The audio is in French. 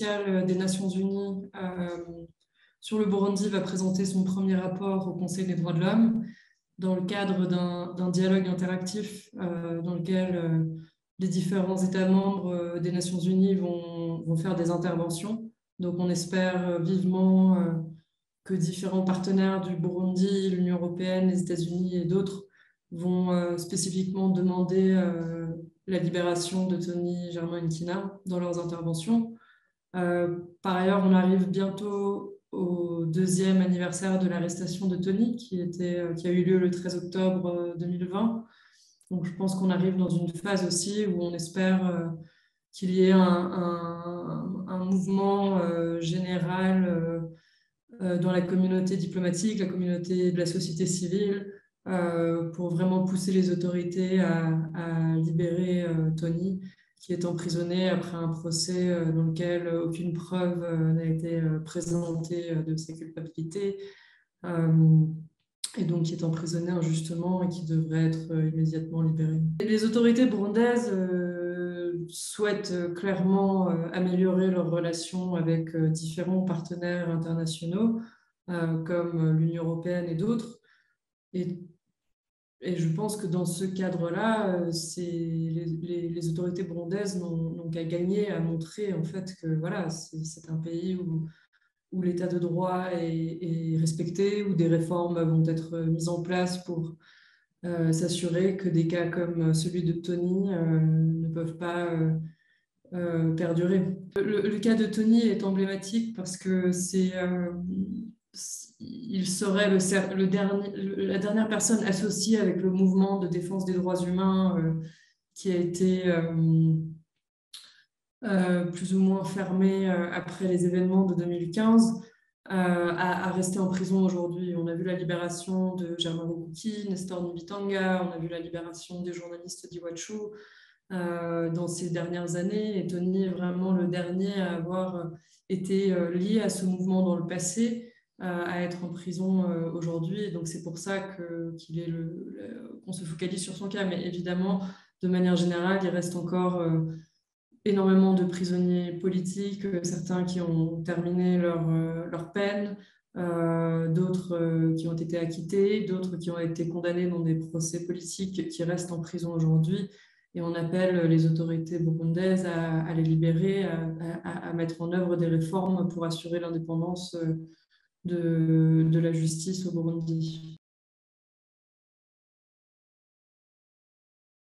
spécial des Nations Unies sur le Burundi va présenter son premier rapport au Conseil des droits de l'homme dans le cadre d'un dialogue interactif dans lequel les différents États membres des Nations Unies vont faire des interventions. Donc on espère vivement que différents partenaires du Burundi, l'Union européenne, les États-Unis et d'autres vont spécifiquement demander la libération de Tony Germain-Nkina dans leurs interventions. Par ailleurs, on arrive bientôt au deuxième anniversaire de l'arrestation de Tony, qui a eu lieu le 13 octobre 2020. Donc, je pense qu'on arrive dans une phase aussi où on espère qu'il y ait un mouvement général dans la communauté diplomatique, la communauté de la société civile, pour vraiment pousser les autorités à libérer Tony, qui est emprisonné après un procès dans lequel aucune preuve n'a été présentée de sa culpabilité, et donc qui est emprisonné injustement et qui devrait être immédiatement libéré. Les autorités burundaises souhaitent clairement améliorer leurs relations avec différents partenaires internationaux, comme l'Union européenne et d'autres. Et je pense que dans ce cadre-là, les autorités burundaises n'ont qu'à gagner à montrer en fait que voilà, c'est un pays où l'état de droit est respecté, où des réformes vont être mises en place pour s'assurer que des cas comme celui de Tony ne peuvent pas perdurer. Le cas de Tony est emblématique parce que il serait la dernière personne associée avec le mouvement de défense des droits humains qui a été plus ou moins fermé après les événements de 2015, à rester en prison aujourd'hui. On a vu la libération de Germain Rukuki, Nestor Nibitanga, on a vu la libération des journalistes d'Iwachu dans ces dernières années. Et Tony est vraiment le dernier à avoir été lié à ce mouvement dans le passé, à être en prison aujourd'hui. Et donc c'est pour ça qu'on se focalise sur son cas. Mais évidemment, de manière générale, il reste encore énormément de prisonniers politiques, certains qui ont terminé leur peine, d'autres qui ont été acquittés, d'autres qui ont été condamnés dans des procès politiques qui restent en prison aujourd'hui. Et on appelle les autorités burundaises à les libérer, à mettre en œuvre des réformes pour assurer l'indépendance de la justice au Burundi.